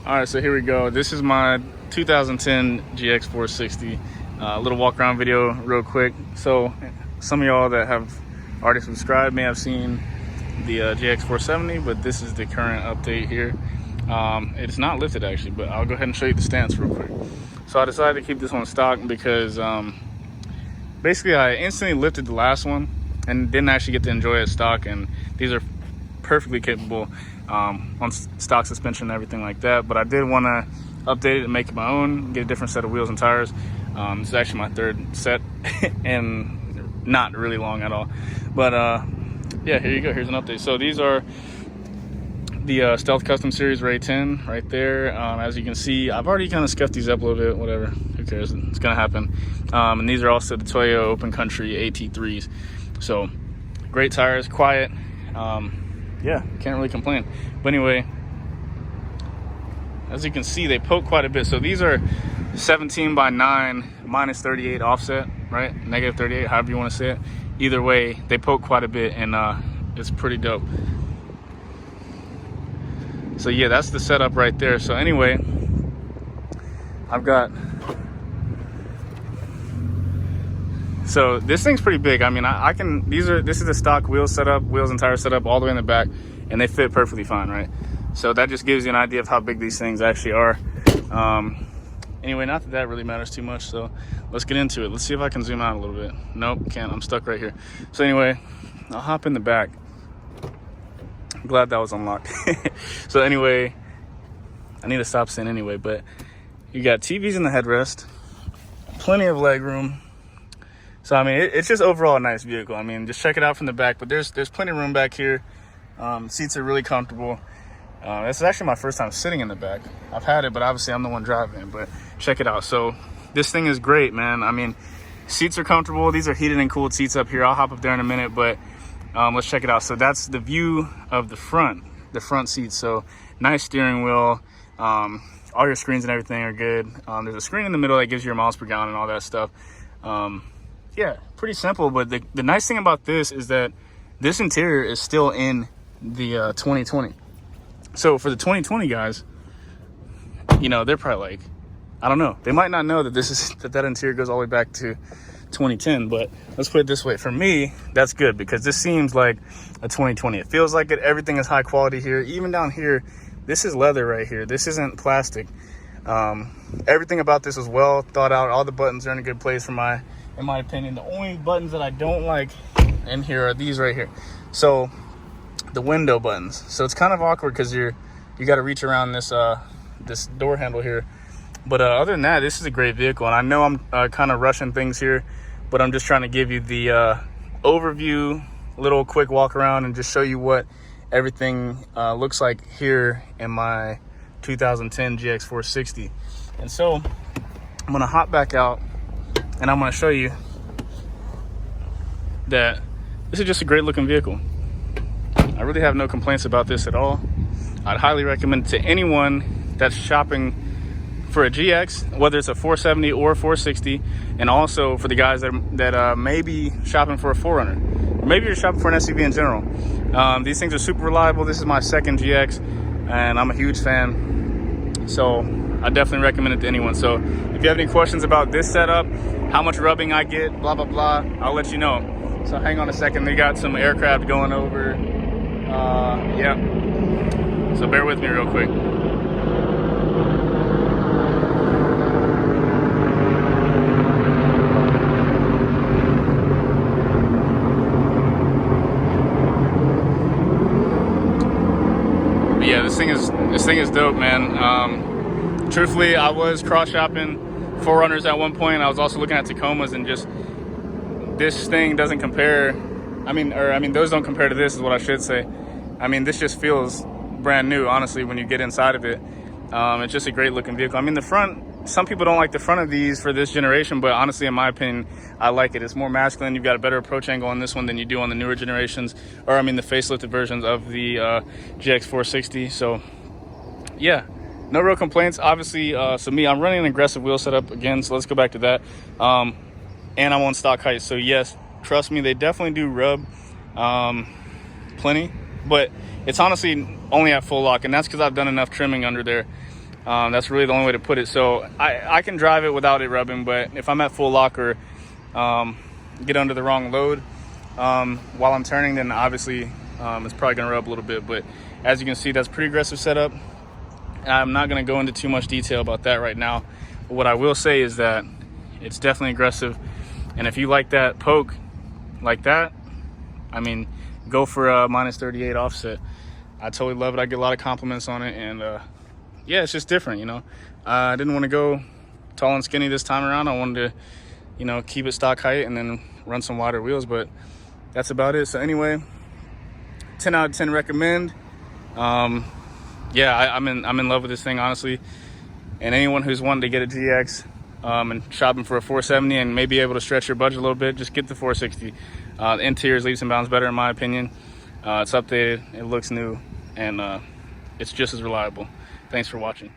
All right, so here we go. This is my 2010 GX460. Little walk around video real quick. So some of y'all that have already subscribed may have seen the GX470, but this is the current update here. It's not lifted actually, but I'll go ahead and show you the stance real quick. So I decided to keep this one stock because basically I instantly lifted the last one and didn't actually get to enjoy it stock, and these are perfectly capable on stock suspension and everything like that. But I did want to update it and make it my own, get a different set of wheels and tires. This is actually my third set and not really long at all, but yeah, here you go. Here's an update. So these are the Stealth Custom Series Ray 10 right there. As you can see, I've already kind of scuffed these up a little bit. Whatever, who cares, it's gonna happen. And these are also the Toyo Open Country ATIIIs. So great tires, quiet. Yeah, can't really complain. But anyway, as you can see, they poke quite a bit. So these are 17/9 minus 38 offset, right? Negative 38, however you want to say it. Either way, they poke quite a bit, and it's pretty dope. So yeah, that's the setup right there. So anyway, I've got, so this thing's pretty big. I mean, I can, this is the stock wheel setup, wheels and tire setup all the way in the back, and they fit perfectly fine, right? So that just gives you an idea of how big these things actually are. Anyway, not that that really matters too much, so let's get into it. Let's see if I can zoom out a little bit. Nope, can't. I'm stuck right here. So anyway, I'll hop in the back. I'm glad that was unlocked. So anyway, I need to stop saying anyway, but you got TVs in the headrest, plenty of leg room. So I mean, it's just overall a nice vehicle. I mean, just check it out from the back, but there's plenty of room back here. Seats are really comfortable. This is actually my first time sitting in the back. I've had it, but obviously I'm the one driving it. But check it out. So this thing is great, man. I mean, seats are comfortable. These are heated and cooled seats up here. I'll hop up there in a minute, but let's check it out. So that's the view of the front seats. So nice steering wheel. All your screens and everything are good. There's a screen in the middle that gives you your miles per gallon and all that stuff. Yeah, pretty simple. But the nice thing about this is that this interior is still in the 2020. So for the 2020 guys, you know, they're probably like, I don't know, they might not know that that interior goes all the way back to 2010. But let's put it this way, for me, that's good, because this seems like a 2020. It feels like it. Everything is high quality here. Even down here, this is leather right here. This isn't plastic. Everything about this is well thought out. All the buttons are in a good place in my opinion. The only buttons that I don't like in here are these right here. So the window buttons. So it's kind of awkward because you got to reach around this this door handle here. But other than that, this is a great vehicle. And I know I'm kind of rushing things here, but I'm just trying to give you the overview, little quick walk around, and just show you what everything looks like here in my 2010 GX460. And so I'm gonna hop back out and I'm gonna show you that this is just a great looking vehicle. I really have no complaints about this at all. I'd highly recommend it to anyone that's shopping for a GX, whether it's a 470 or 460, and also for the guys that may be shopping for a 4Runner, or maybe you're shopping for an SUV in general. These things are super reliable. This is my second GX, and I'm a huge fan, so I definitely recommend it to anyone. So if you have any questions about this setup, how much rubbing I get, blah, blah, blah, I'll let you know. So hang on a second. They got some aircraft going over. Yeah, so bear with me real quick. But yeah, this thing is dope, man. Truthfully, I was cross shopping 4Runners at one point. I was also looking at Tacomas, and just this thing doesn't compare. I mean, those don't compare to this, is what I should say. I mean, this just feels brand new, honestly, when you get inside of it. It's just a great looking vehicle. I mean, the front, some people don't like the front of these for this generation, but honestly, in my opinion, I like it. It's more masculine. You've got a better approach angle on this one than you do on the newer generations, or I mean, the facelifted versions of the GX460. So yeah, no real complaints. Obviously, so me, I'm running an aggressive wheel setup again, so let's go back to that. And I'm on stock height, so yes, trust me, they definitely do rub plenty, but it's honestly only at full lock, and that's because I've done enough trimming under there. That's really the only way to put it. So I can drive it without it rubbing, but if I'm at full lock or get under the wrong load while I'm turning, then obviously it's probably gonna rub a little bit. But as you can see, that's pretty aggressive setup. I'm not gonna go into too much detail about that right now. But what I will say is that it's definitely aggressive. And if you like that poke like that, I mean, go for a -38 offset. I totally love it. I get a lot of compliments on it, and yeah, it's just different, you know. I didn't want to go tall and skinny this time around. I wanted to, you know, keep it stock height and then run some wider wheels, but that's about it. So anyway, 10 out of 10 recommend. Yeah, I'm in love with this thing, honestly. And anyone who's wanting to get a GX and shopping for a 470 and maybe able to stretch your budget a little bit, just get the 460. The interior is leaps and bounds better in my opinion. It's updated, it looks new, and it's just as reliable. Thanks for watching.